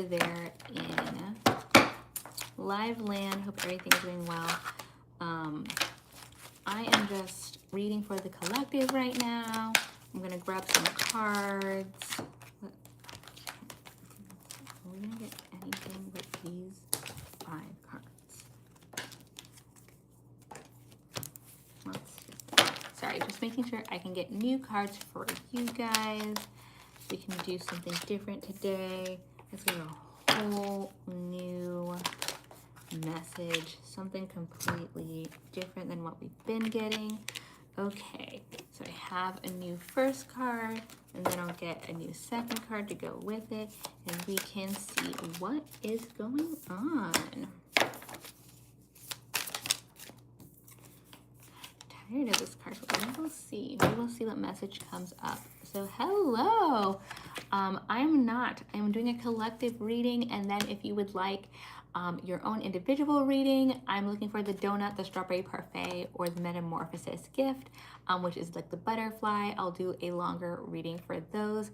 over there in live land. Hope everything's going well. I am just reading for the collective right now. I'm gonna grab some cards. Are we gonna get anything but these 5 cards? Sorry, just making sure I can get new cards for you guys. We can do something different today. Let's get a whole new message, something completely different than what we've been getting. Okay, so I have a new first card, and then I'll get a new second card to go with it, and we can see what is going on. Tired of this card, but we will see. We will see what message comes up. So hello, I'm doing a collective reading, and then if you would like your own individual reading, I'm looking for the donut, the strawberry parfait, or the metamorphosis gift, which is like the butterfly. I'll do a longer reading for those.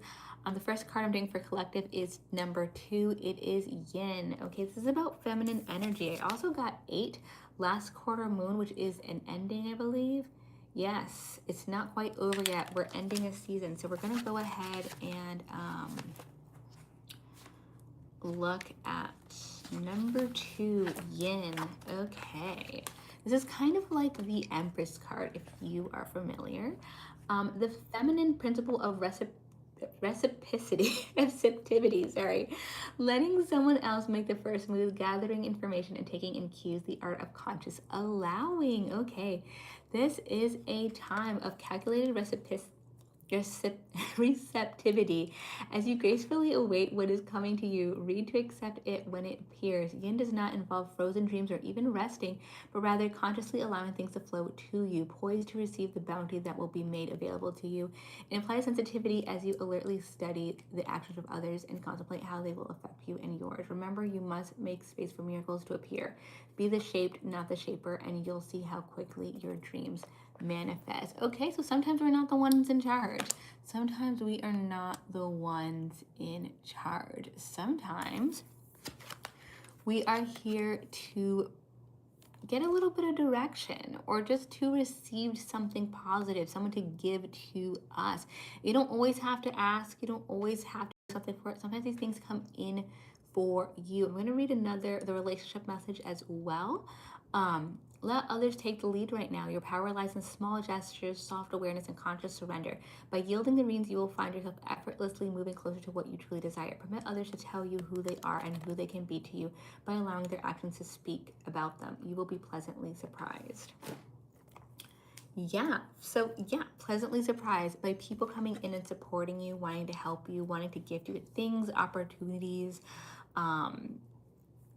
The first card I'm doing for collective is number 2. It is yin. Okay, this is about feminine energy. I also got 8, last quarter moon, which is an ending, I believe. Yes, it's not quite over yet. We're ending a season, so we're gonna go ahead and look at number 2, yin. Okay, this is kind of like the Empress card if you are familiar. The feminine principle of receptivity, sorry, letting someone else make the first move, gathering information and taking in cues, the art of conscious allowing. Okay, this is a time of calculated receptivity as you gracefully await what is coming to you. Read to accept it when it appears. Yin does not involve frozen dreams or even resting, but rather consciously allowing things to flow to you, poised to receive the bounty that will be made available to you. It implies sensitivity as you alertly study the actions of others and contemplate how they will affect you and yours. Remember, you must make space for miracles to appear. Be the shaped, not the shaper, and you'll see how quickly your dreams manifest. Okay, so sometimes we're not the ones in charge. Sometimes we are not the ones in charge. Sometimes we are here to get a little bit of direction or just to receive something positive, someone to give to us. You don't always have to ask. You don't always have to do something for it. Sometimes these things come in for you. I'm going to read the relationship message as well. Let others take the lead right now. Your power lies in small gestures, soft awareness, and conscious surrender. By yielding the reins, you will find yourself effortlessly moving closer to what you truly desire. Permit others to tell you who they are and who they can be to you by allowing their actions to speak about them. You will be pleasantly surprised. Pleasantly surprised by people coming in and supporting you, wanting to help you, wanting to gift you things, opportunities.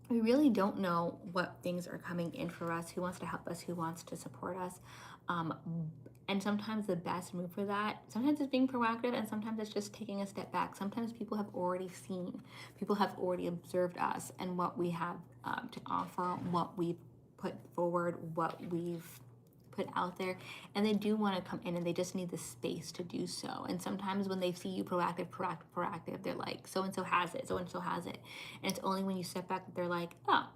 We really don't know what things are coming in for us, who wants to help us, who wants to support us. And sometimes the best move for that, sometimes it's being proactive, and sometimes it's just taking a step back. Sometimes people have already seen, people have already observed us and what we have to offer, what we've put forward, what we've put out there, and they do want to come in and they just need the space to do so. And sometimes when they see you proactive, they're like, so-and-so has it, and it's only when you step back that they're like, oh,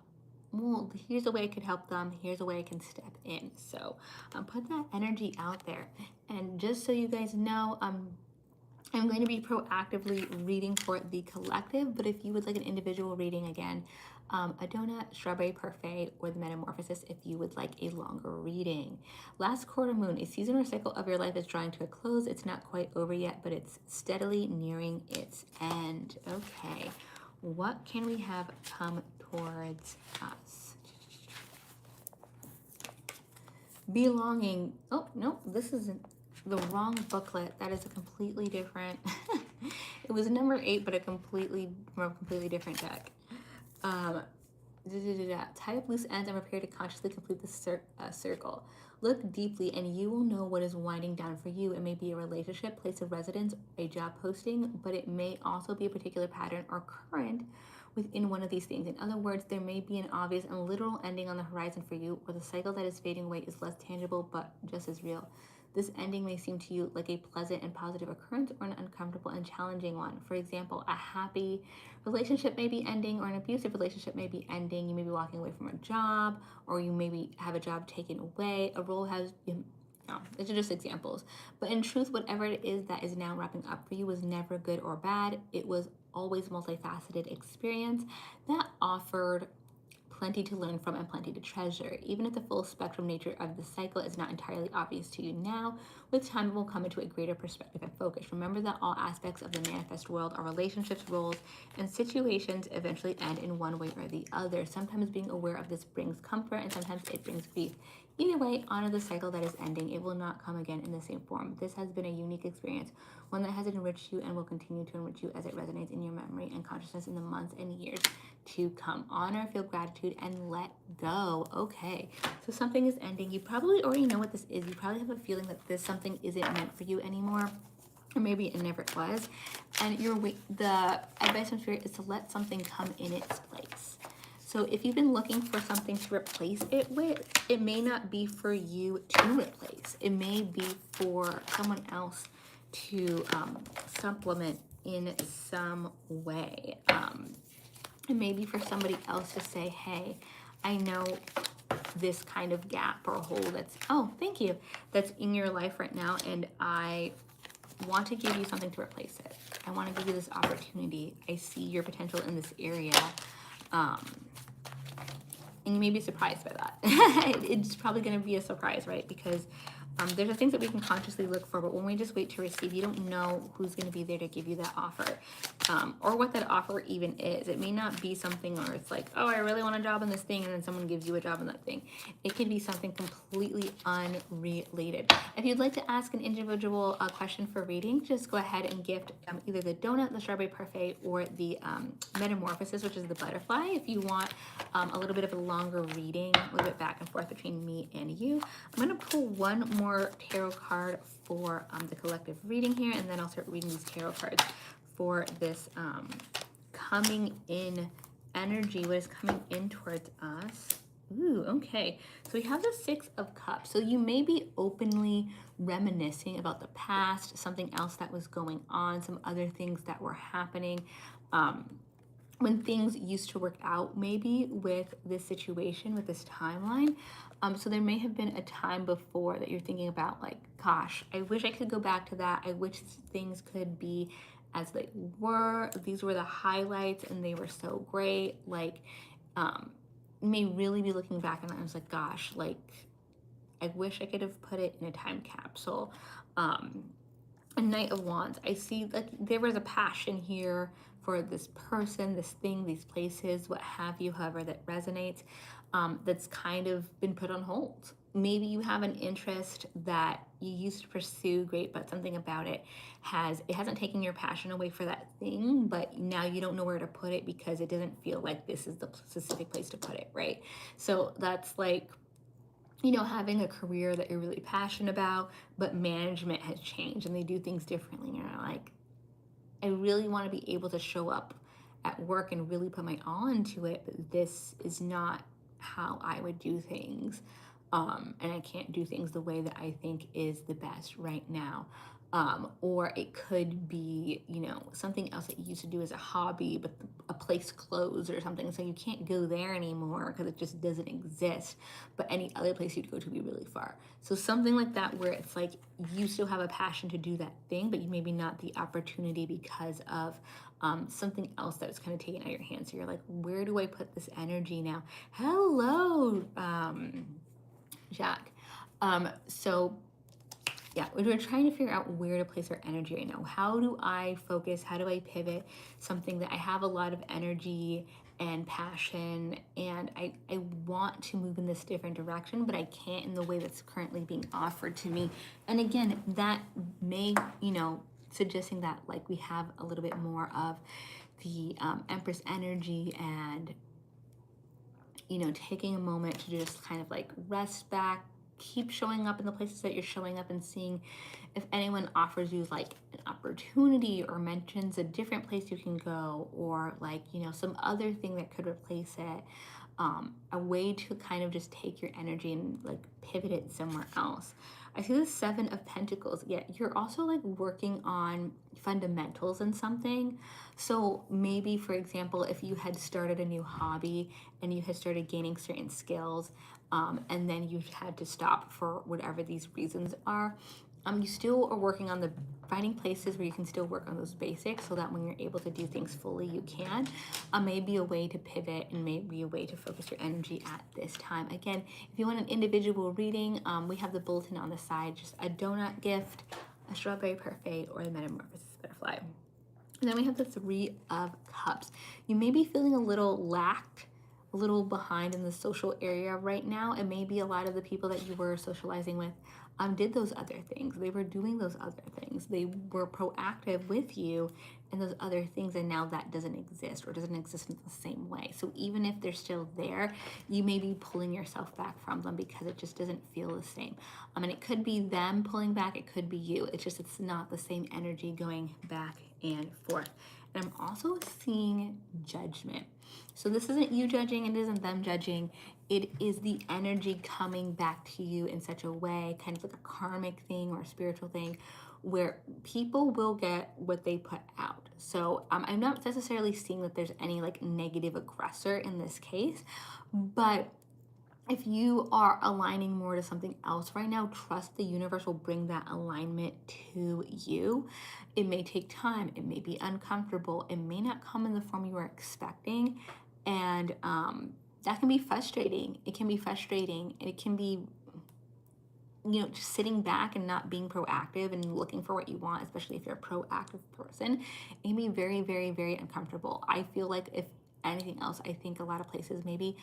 well, here's a way I could help them, here's a way I can step in. So put that energy out there. And just so you guys know, I'm going to be proactively reading for the collective, but if you would like an individual reading, again, a donut, strawberry parfait, or the metamorphosis if you would like a longer reading. Last quarter moon, a season or cycle of your life is drawing to a close. It's not quite over yet, but it's steadily nearing its end. Okay, what can we have come towards us? Belonging. Oh, no, this isn't the wrong booklet. That is a completely different. It was number 8, but a completely different deck. Tie up loose ends and prepare to consciously complete the circle. Look deeply and you will know what is winding down for you. It may be a relationship, place of residence, a job posting, but it may also be a particular pattern or current within one of these things. In other words, there may be an obvious and literal ending on the horizon for you, or the cycle that is fading away is less tangible but just as real. This ending may seem to you like a pleasant and positive occurrence or an uncomfortable and challenging one. For example, a happy relationship may be ending, or an abusive relationship may be ending. You may be walking away from a job, or you maybe have a job taken away. A role has, no, these are just examples. But in truth, whatever it is that is now wrapping up for you was never good or bad. It was always a multifaceted experience that offered plenty to learn from and plenty to treasure. Even if the full spectrum nature of the cycle is not entirely obvious to you now, with time it will come into a greater perspective and focus. Remember that all aspects of the manifest world, our relationships, roles, and situations eventually end in one way or the other. Sometimes being aware of this brings comfort and sometimes it brings grief. Either way, honor the cycle that is ending. It will not come again in the same form. This has been a unique experience, one that has enriched you and will continue to enrich you as it resonates in your memory and consciousness in the months and years to come. Honor, feel gratitude, and let go. Okay, so something is ending. You probably already know what this is. You probably have a feeling that this something isn't meant for you anymore, or maybe it never was. And the advice from Spirit is to let something come in its place. So if you've been looking for something to replace it with, it may not be for you to replace. It may be for someone else to supplement in some way. It may be for somebody else to say, hey, I know this kind of gap or hole thank you, that's in your life right now, and I want to give you something to replace it. I want to give you this opportunity. I see your potential in this area. And you may be surprised by that. It's probably going to be a surprise, right? Because there's the things that we can consciously look for, but when we just wait to receive, you don't know who's going to be there to give you that offer, or what that offer even is. It may not be something where it's like, oh, I really want a job in this thing, and then someone gives you a job in that thing. It can be something completely unrelated. If you'd like to ask an individual question for reading, just go ahead and gift either the donut, the strawberry parfait, or the metamorphosis, which is the butterfly. If you want a little bit of a longer reading, a little bit back and forth between me and you, I'm going to pull one more tarot card for the collective reading here, and then I'll start reading these tarot cards for this coming in energy, what is coming in towards us. Ooh, okay. So we have the Six of Cups. So you may be openly reminiscing about the past, something else that was going on, some other things that were happening. When things used to work out maybe with this situation, with this timeline. So there may have been a time before that you're thinking about like, gosh, I wish I could go back to that. I wish things could be as they were. These were the highlights and they were so great. Like, you may really be looking back and I was like, gosh, like, I wish I could have put it in a time capsule. A Knight of Wands. I see like there was a passion here for this person, this thing, these places, what have you, however that resonates, that's kind of been put on hold. Maybe you have an interest that you used to pursue, great, but something about it hasn't taken your passion away for that thing, but now you don't know where to put it because it doesn't feel like this is the specific place to put it, right? So that's like, having a career that you're really passionate about, but management has changed and they do things differently. And you're like, I really want to be able to show up at work and really put my all into it, but this is not how I would do things. And I can't do things the way that I think is the best right now. Or it could be, something else that you used to do as a hobby, but a place closed or something. So you can't go there anymore because it just doesn't exist. But any other place you'd go to would be really far. So something like that where it's like you still have a passion to do that thing, but you maybe not the opportunity because of something else that's kind of taken out of your hands. So you're like, where do I put this energy now? Hello, Jack. So yeah, we're trying to figure out where to place our energy right now. How do I focus? How do I pivot? Something that I have a lot of energy and passion, and I want to move in this different direction, but I can't in the way that's currently being offered to me. And again, that may, suggesting that like we have a little bit more of the Empress energy and, taking a moment to just kind of like rest back, keep showing up in the places that you're showing up and seeing if anyone offers you like an opportunity or mentions a different place you can go or like, some other thing that could replace it. a way to kind of just take your energy and like pivot it somewhere else. I see the Seven of Pentacles, yet you're also like working on fundamentals in something. So maybe, for example, if you had started a new hobby and you had started gaining certain skills, and then you had to stop for whatever these reasons are, you still are working on the finding places where you can still work on those basics so that when you're able to do things fully, you can. Maybe a way to pivot and maybe a way to focus your energy at this time. Again, if you want an individual reading, we have the bulletin on the side, just a donut gift, a strawberry parfait, or a metamorphosis butterfly. And then we have the Three of Cups. You may be feeling a little lacked, a little behind in the social area right now. And maybe a lot of the people that you were socializing with did those other things. They were doing those other things. They were proactive with you in those other things, and now that doesn't exist or doesn't exist in the same way. So even if they're still there, you may be pulling yourself back from them because it just doesn't feel the same. And it could be them pulling back, it could be you. It's not the same energy going back and forth. And I'm also seeing judgment. So this isn't you judging, it isn't them judging. It is the energy coming back to you in such a way, kind of like a karmic thing or a spiritual thing, where people will get what they put out. So I'm not necessarily seeing that there's any like negative aggressor in this case, but if you are aligning more to something else right now, trust the universe will bring that alignment to you. It may take time, it may be uncomfortable, it may not come in the form you were expecting, and that can be frustrating. It can be frustrating, and it can be, just sitting back and not being proactive and looking for what you want, especially if you're a proactive person. It can be very, very, very uncomfortable. I feel like if anything else, I think a lot of places maybe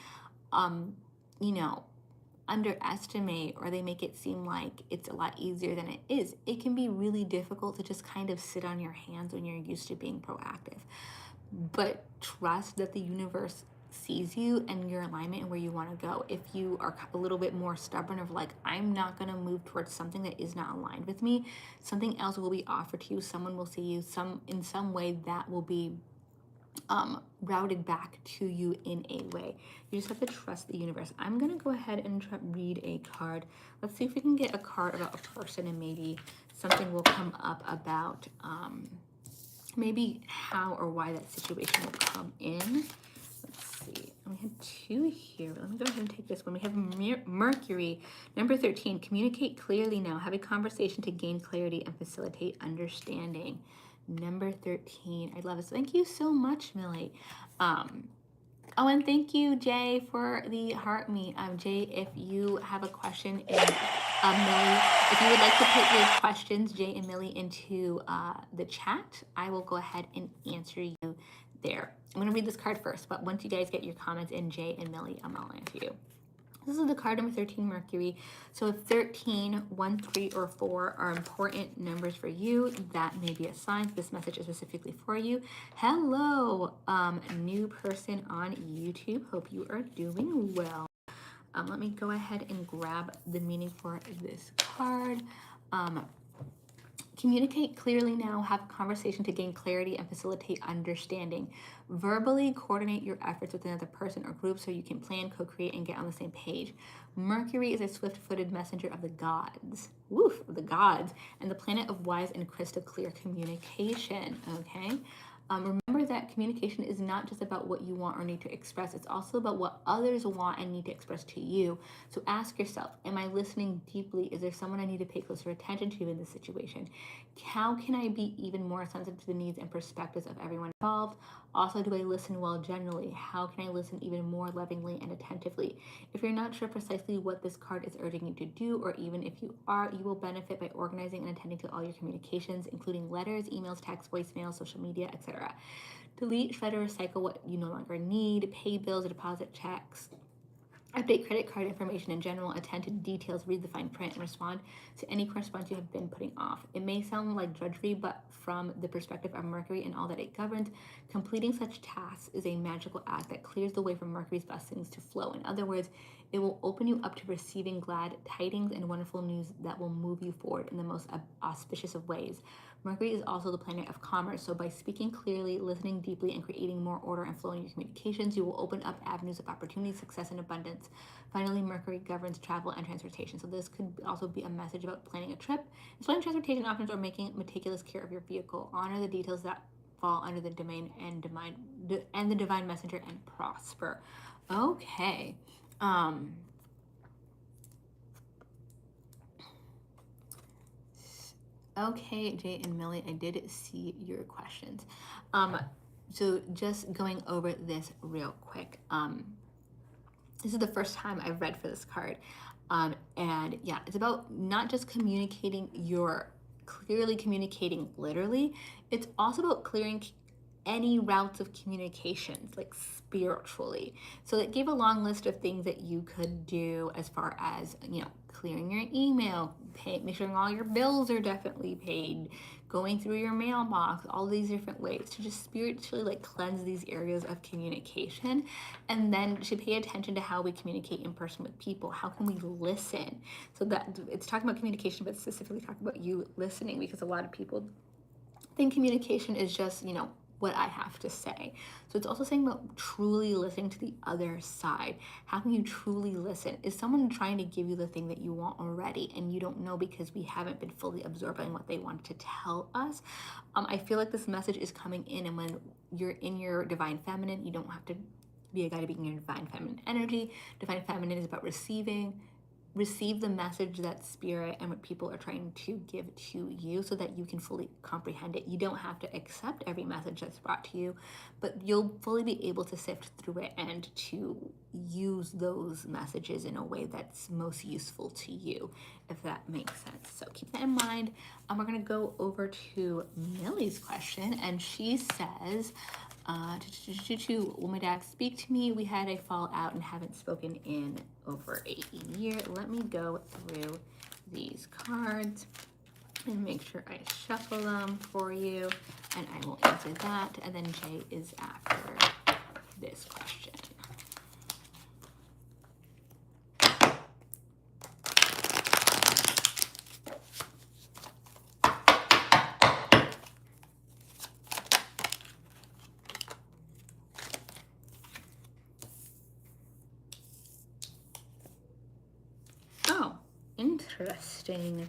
underestimate, or they make it seem like it's a lot easier than it is. It can be really difficult to just kind of sit on your hands when you're used to being proactive. But trust that the universe sees you and your alignment and where you want to go. If you are a little bit more stubborn of like, I'm not going to move towards something that is not aligned with me, something else will be offered to you. Someone will see you in some way that will be routed back to you in a way. You just have to trust the universe. I'm gonna go ahead and read a card. Let's see if we can get a card about a person, and maybe something will come up about maybe how or why that situation will come in. Let's see. We have two here. Let me go ahead and take this one. We have Mercury, number 13. Communicate clearly now. Have a conversation to gain clarity and facilitate understanding. Number 13. I love this. Thank you so much, Millie. And thank you, Jay, for the heart meet. Jay, if you have a question, and Millie, if you would like to put your questions, Jay and Millie, into the chat, I will go ahead and answer you there. I'm going to read this card first, but once you guys get your comments in, Jay and Millie, I'll answer you. This is the card number 13, Mercury. So if 13, 1, 3, or 4 are important numbers for you, that may be a sign this message is specifically for you. Hello, new person on YouTube. Hope you are doing well. Let me go ahead and grab the meaning for this card. Communicate clearly now, have a conversation to gain clarity and facilitate understanding. Verbally coordinate your efforts with another person or group so you can plan, co-create, and get on the same page. Mercury is a swift-footed messenger of the gods. Woof, of the gods, and the planet of wise and crystal clear communication, okay? Remember that communication is not just about what you want or need to express. It's also about what others want and need to express to you. So ask yourself, am I listening deeply? Is there someone I need to pay closer attention to in this situation? How can I be even more sensitive to the needs and perspectives of everyone involved? Also, do I listen well generally? How can I listen even more lovingly and attentively? If you're not sure precisely what this card is urging you to do, or even if you are, you will benefit by organizing and attending to all your communications, including letters, emails, texts, voicemails, social media, etc. Delete, shred, or recycle what you no longer need. Pay bills, deposit checks. Update credit card information in general, attend to details, read the fine print, and respond to any correspondence you have been putting off. It may sound like drudgery, but from the perspective of Mercury and all that it governs, completing such tasks is a magical act that clears the way for Mercury's blessings to flow. In other words, it will open you up to receiving glad tidings and wonderful news that will move you forward in the most auspicious of ways. Mercury is also the planet of commerce. So by speaking clearly, listening deeply, and creating more order and flow in your communications, you will open up avenues of opportunity, success, and abundance. Finally, Mercury governs travel and transportation. So this could also be a message about planning a trip, exploring transportation options, or making meticulous care of your vehicle. Honor the details that fall under the domain and the divine messenger, and prosper. Okay. Okay, Jay and Millie, I did see your questions. So just going over this real quick. This is the first time I've read for this card. And yeah, it's about not just clearly communicating literally, it's also about clearing any routes of communications, like spiritually. So it gave a long list of things that you could do as far as, clearing your email, make sure all your bills are definitely paid, going through your mailbox, all these different ways to just spiritually like cleanse these areas of communication. And then to pay attention to how we communicate in person with people. How can we listen? So that it's talking about communication, but specifically talking about you listening, because a lot of people think communication is just, what I have to say. So it's also saying about truly listening to the other side. How can you truly listen? Is someone trying to give you the thing that you want already and you don't know because we haven't been fully absorbing what they want to tell us? I feel like this message is coming in, and when you're in your divine feminine, you don't have to be a guy to be in your divine feminine energy. Divine feminine is about receive the message that spirit and what people are trying to give to you so that you can fully comprehend it. You don't have to accept every message that's brought to you, but you'll fully be able to sift through it and to use those messages in a way that's most useful to you, if that makes sense. So keep that in mind. We're going to go over to Millie's question, and she says, will my dad speak to me? We had a fallout and haven't spoken in over a year. Let me go through these cards and make sure I shuffle them for you, and I will answer that. And then Jay is after this question. Oh, interesting.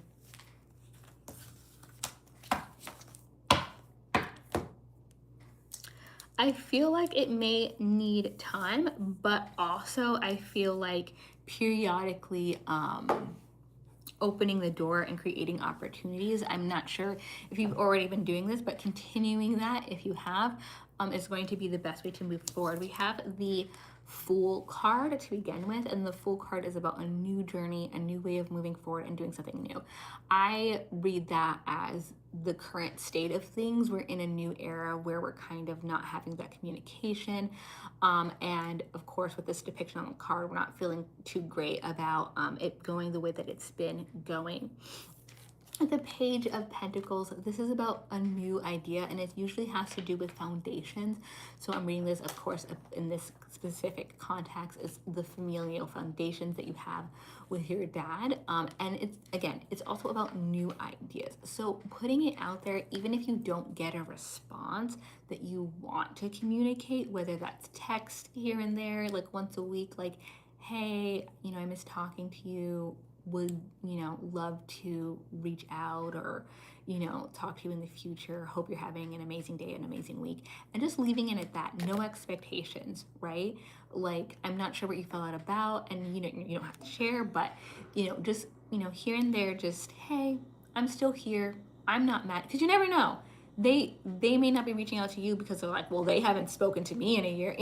I feel like it may need time, but also I feel like periodically opening the door and creating opportunities. I'm not sure if you've already been doing this, but continuing that, if you have, is going to be the best way to move forward. We have the Fool card to begin with, and the Fool card is about a new journey, a new way of moving forward and doing something new. I read that as the current state of things. We're in a new era where we're kind of not having that communication, and of course with this depiction on the card, we're not feeling too great about it going the way that it's been going. The Page of Pentacles, this is about a new idea, and it usually has to do with foundations. So I'm reading this, of course, in this specific context, is the familial foundations that you have with your dad. And it's also about new ideas. So putting it out there, even if you don't get a response that you want to communicate, whether that's text here and there, like once a week, like, hey, I miss talking to you, would love to reach out, or talk to you in the future, hope you're having an amazing day, an amazing week, and just leaving it at that. No expectations, right? Like, I'm not sure what you fell out about, and you don't have to share, but just here and there, just, hey, I'm still here, I'm not mad, because you never know, they may not be reaching out to you because they're like, well, they haven't spoken to me in a year,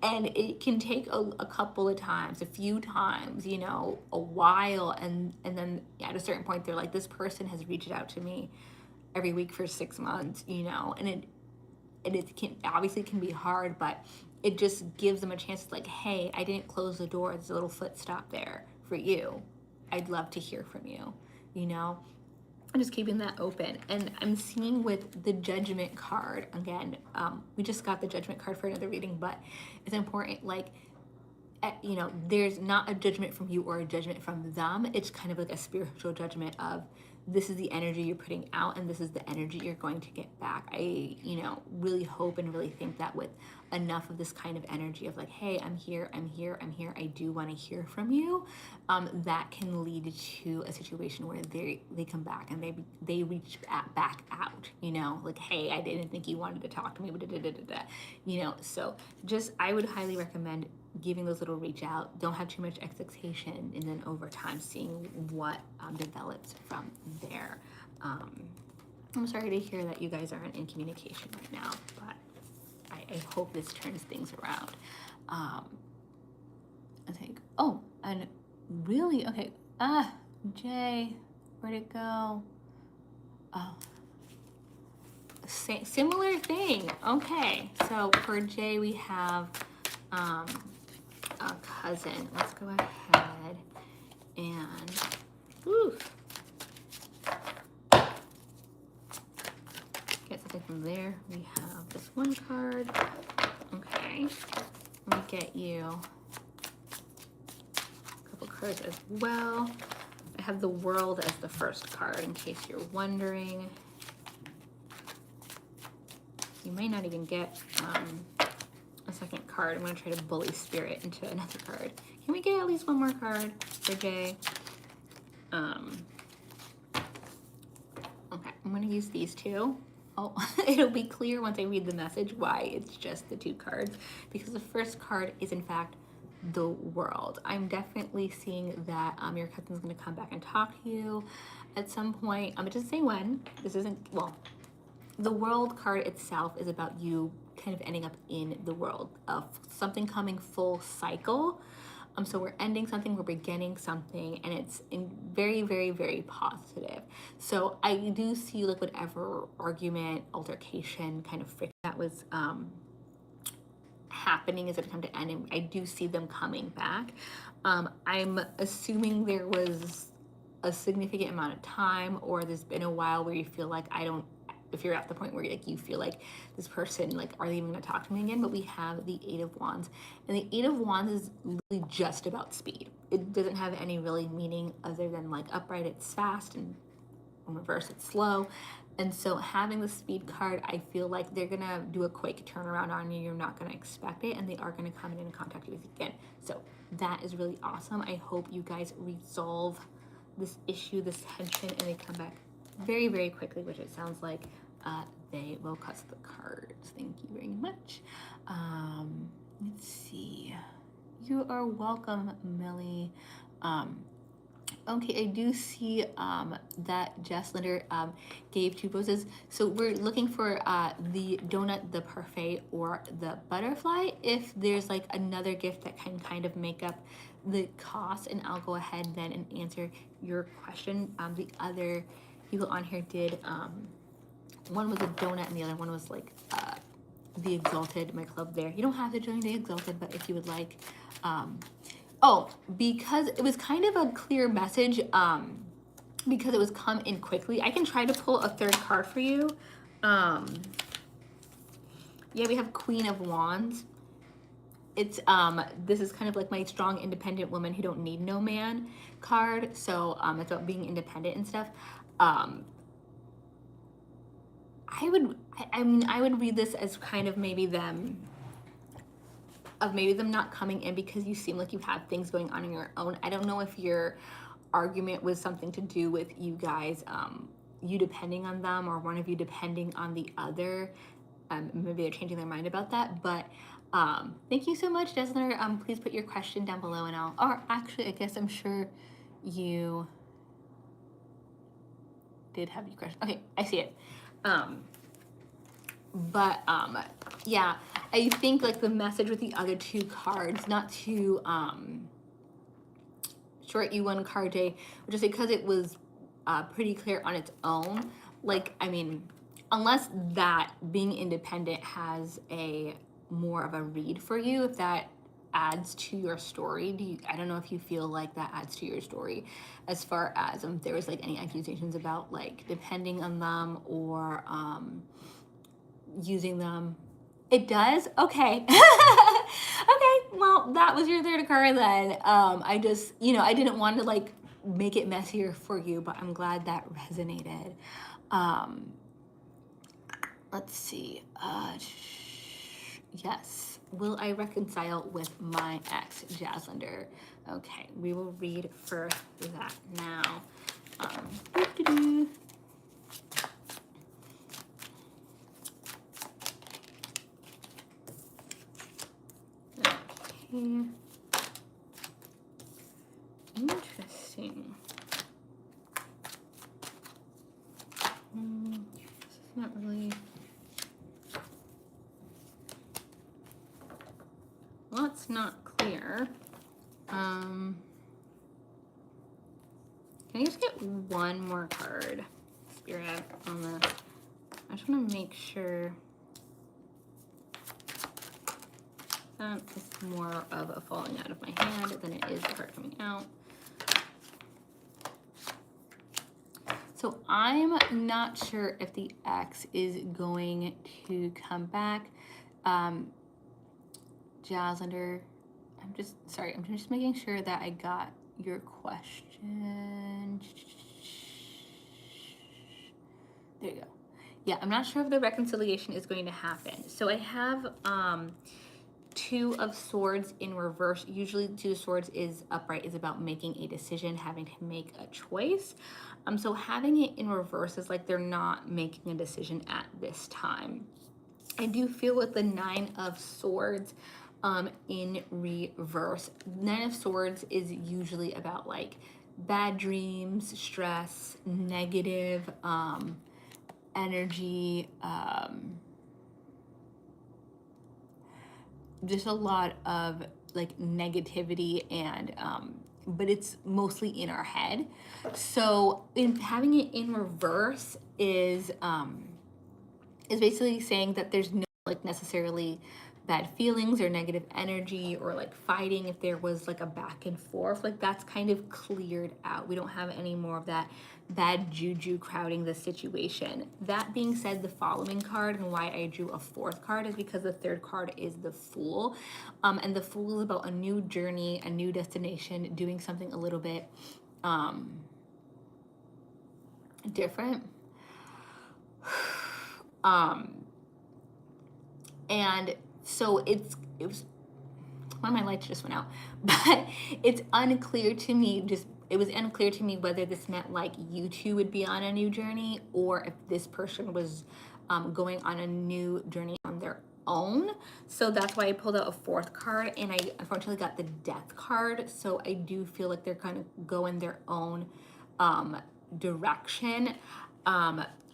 and it can take a couple of times, a few times, a while, and then at a certain point they're like, this person has reached out to me every week for 6 months, and it can obviously can be hard, but it just gives them a chance to, like, hey, I didn't close the door, there's a little foot stop there for you, I'd love to hear from you. I'm just keeping that open. And I'm seeing with the Judgment card, again, we just got the Judgment card for another reading, but it's important, like, there's not a judgment from you or a judgment from them. It's kind of like a spiritual judgment of this is the energy you're putting out and this is the energy you're going to get back. I, really hope and really think that with enough of this kind of energy of like, hey, I'm here, I'm here, I'm here, I do want to hear from you, that can lead to a situation where they come back and they reach back out, like, hey, I didn't think you wanted to talk to me, so just, I would highly recommend giving those little reach out. Don't have too much expectation, and then over time seeing what develops from there. I'm sorry to hear that you guys aren't in communication right now, but I hope this turns things around. I think, oh, and really, okay, Jay, where'd it go? Oh, similar thing. Okay, so for Jay we have a cousin. Let's go ahead and get something from there. We have this one card. Okay, let me get you a couple cards as well. I have the World as the first card in case you're wondering. You may not even get a second card. I'm going to try to bully Spirit into another card. Can we get at least one more card for Jay? Okay, I'm going to use these two. Oh, it'll be clear once I read the message why it's just the two cards, because the first card is in fact the World. I'm definitely seeing that your cousin's going to come back and talk to you at some point. It doesn't say when. This isn't, well, the World card itself is about you kind of ending up in the world of something coming full cycle. So we're ending something, we're beginning something, and it's very, very, very positive. So I do see like whatever argument, altercation, kind of friction that was happening is going to come to end, and I do see them coming back. I'm assuming there was a significant amount of time, or there's been a while where you feel like if you're at the point where like you feel like this person, like, are they even going to talk to me again? But we have the Eight of Wands, and the Eight of Wands is really just about speed. It doesn't have any really meaning other than like upright it's fast, and in reverse it's slow. And so having the speed card, I feel like they're gonna do a quick turnaround on you. You're not gonna expect it, and they are gonna come in and contact you again. So that is really awesome. I hope you guys resolve this issue, this tension, and they come back very, very quickly, which it sounds like they will cut the cards. Thank you very much. Let's see. You are welcome, Millie. Okay, I do see that Jess Linder gave 2 roses. So we're looking for the donut, the parfait, or the butterfly. If there's like another gift that can kind of make up the cost, and I'll go ahead then and answer your question. The other people on here did, one was a donut and the other one was like the Exalted, my club there. You don't have to join the Exalted, but if you would like, oh, because it was kind of a clear message, because it was come in quickly. I can try to pull a third card for you. Yeah, we have Queen of Wands. It's this is kind of like my strong, independent woman who don't need no man card. So it's about being independent and stuff. I would read this as kind of maybe them not coming in because you seem like you have things going on your own. I don't know if your argument was something to do with you guys, you depending on them, or one of you depending on the other. Maybe they're changing their mind about that, but thank you so much, Desner. Please put your question down below and or actually, I guess I'm sure you did have your question. Okay, I see it. Yeah, I think like the message with the other 2 cards, not to short you one card, Jay, but just because it was pretty clear on its own. Like, I mean, unless that being independent has a more of a read for you, if that adds to your story, I don't know if you feel like that adds to your story, as far as there was like any accusations about like depending on them or using them. It does? Okay. Okay, well, that was your third card then. I just, I didn't want to like make it messier for you, but I'm glad that resonated. Let's see. Yes. Will I reconcile with my ex, Jaslander? Okay, we will read first that now. Doo-doo-doo. Okay. Interesting. This is not really. Well, it's not clear. Can I just get one more card, Spirit, on this? I just want to make sure that it's more of a falling out of my hand than it is the card coming out. So I'm not sure if the X is going to come back. Jaslander, I'm just making sure that I got your question. There you go. Yeah, I'm not sure if the reconciliation is going to happen. So I have Two of Swords in reverse. Usually Two of Swords is upright, is about making a decision, having to make a choice. So having it in reverse is like they're not making a decision at this time. I do feel with the Nine of Swords in reverse. Nine of Swords is usually about like bad dreams, stress, negative energy, just a lot of like negativity and but it's mostly in our head. So in having it in reverse is basically saying that there's no like necessarily bad feelings or negative energy or like fighting. If there was like a back and forth, like that's kind of cleared out. We don't have any more of that bad juju crowding the situation. That being said, the following card and why I drew a fourth card is because the third card is the Fool. And the Fool is about a new journey, a new destination, doing something a little bit different. And so it was one of my lights just went out, but it's unclear to me, it was unclear to me whether this meant like you two would be on a new journey or if this person was going on a new journey on their own. So that's why I pulled out a fourth card, and I unfortunately got the Death card. So I do feel like they're kind of going their own direction.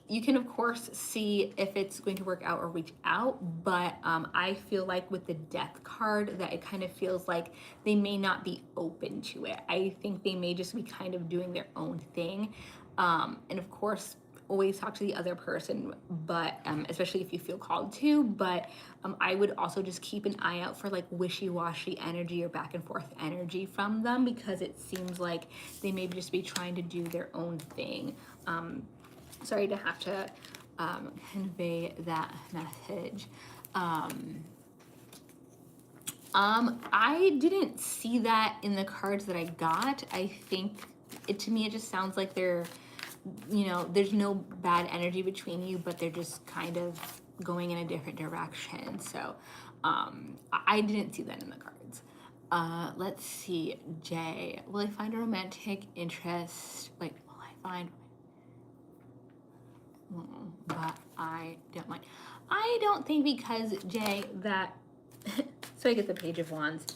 You can of course see if it's going to work out or reach out, but I feel like with the Death card that it kind of feels like they may not be open to it. I think they may just be kind of doing their own thing. And of course, always talk to the other person, but especially if you feel called to, but I would also just keep an eye out for like wishy-washy energy or back and forth energy from them, because it seems like they may just be trying to do their own thing. Sorry to have to convey that message. I didn't see that in the cards that I got. I think to me it just sounds like they're, there's no bad energy between you, but they're just kind of going in a different direction. So I didn't see that in the cards. Let's see, Jay. Will I find a romantic interest? Wait, will I find... but I don't mind. I don't think, because Jay, that so I get the Page of Wands.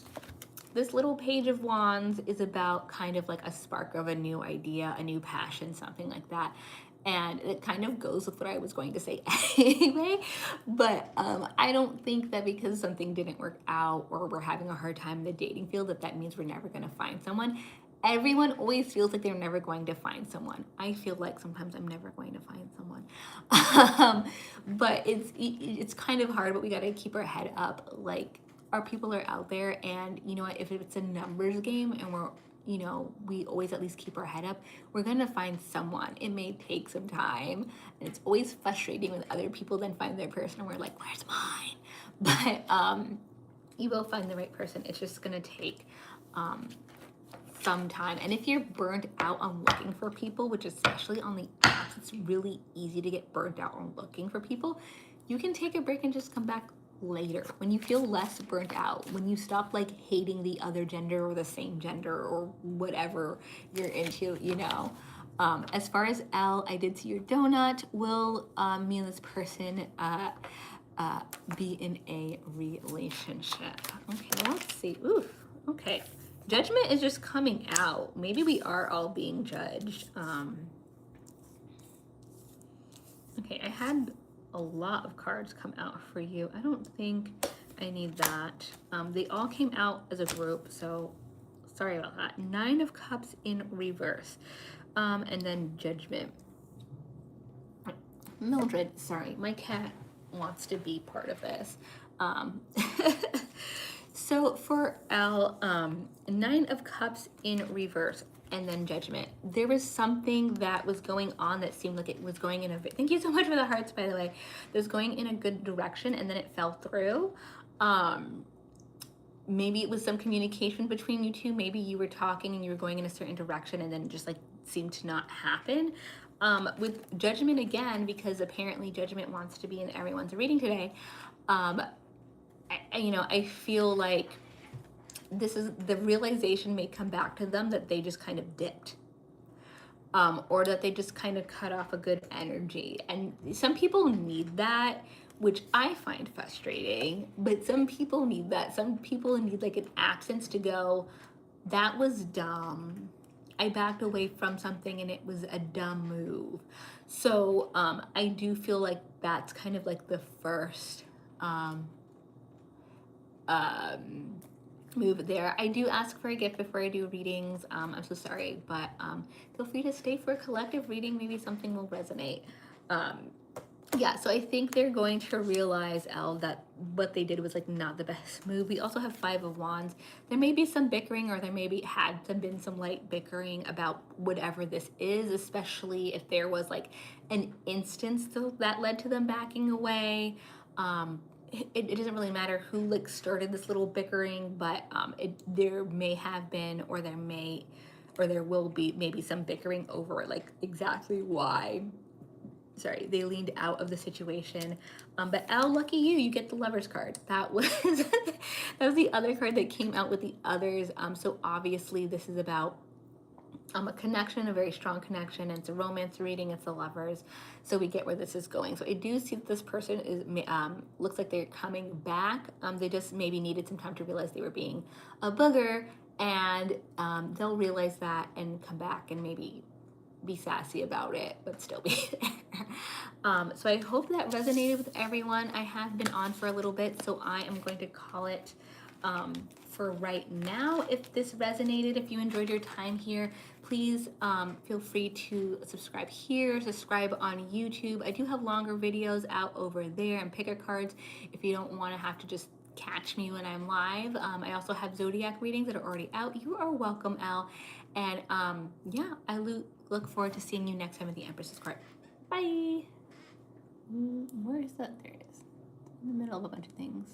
This little Page of Wands is about kind of like a spark of a new idea, a new passion, something like that. And it kind of goes with what I was going to say anyway. But I don't think that because something didn't work out or we're having a hard time in the dating field, that means we're never going to find someone. Everyone always feels like they're never going to find someone. I feel like sometimes I'm never going to find someone. But it's kind of hard, but we got to keep our head up. Like, our people are out there, and you know what, if it's a numbers game and we're, we always at least keep our head up, we're gonna find someone. It may take some time, and it's always frustrating when other people then find their person and we're like, where's mine? But you will find the right person. It's just gonna take some time. And if you're burnt out on looking for people, which especially on the apps, it's really easy to get burnt out on looking for people, you can take a break and just come back later when you feel less burnt out, when you stop like hating the other gender or the same gender or whatever you're into, you know. As far as L, I did see your donut. Will me and this person be in a relationship? Okay, let's see. Oof. Okay. Judgment is just coming out. Maybe we are all being judged. Okay, I had a lot of cards come out for you. I don't think I need that. They all came out as a group, so sorry about that. 9 of Cups in reverse. And then Judgment. Mildred, sorry, my cat wants to be part of this. So for L, 9 of Cups in reverse and then Judgment. There was something that was going on that seemed like it was going in a, thank you so much for the hearts, by the way. It was going in a good direction and then it fell through. Maybe it was some communication between you two. Maybe you were talking and you were going in a certain direction and then it just like seemed to not happen. With Judgment again, because apparently Judgment wants to be in everyone's reading today, I feel like this is the realization may come back to them that they just kind of dipped. Or that they just kind of cut off a good energy. And some people need that, which I find frustrating, but some people need that. Some people need like an absence to go, that was dumb. I backed away from something and it was a dumb move. So I do feel like that's kind of like the first move there. I do ask for a gift before I do readings. I'm so sorry, but feel free to stay for a collective reading. Maybe something will resonate. Yeah, so I think they're going to realize, Elle, that what they did was like not the best move. We also have 5 of Wands. There may be some bickering, or there maybe been some light bickering about whatever this is, especially if there was like an instance that led to them backing away. It doesn't really matter who like started this little bickering, but there may have been, or there will be maybe some bickering over like exactly why. Sorry, they leaned out of the situation. But Elle, lucky you, you get the Lovers card. That was that was the other card that came out with the others. So obviously this is about a connection, a very strong connection. And it's a romance reading. It's the Lovers. So we get where this is going. So I do see that this person is looks like they're coming back. They just maybe needed some time to realize they were being a booger, and they'll realize that and come back and maybe be sassy about it, but still be there. So I hope that resonated with everyone. I have been on for a little bit, so I am going to call it for right now. If this resonated, if you enjoyed your time here, please feel free to subscribe here, subscribe on YouTube. I do have longer videos out over there and picker cards if you don't want to have to just catch me when I'm live. I also have zodiac readings that are already out. You are welcome, Elle. And yeah, I look forward to seeing you next time at the Empress's card. Bye. Where is that? There it is. In the middle of a bunch of things.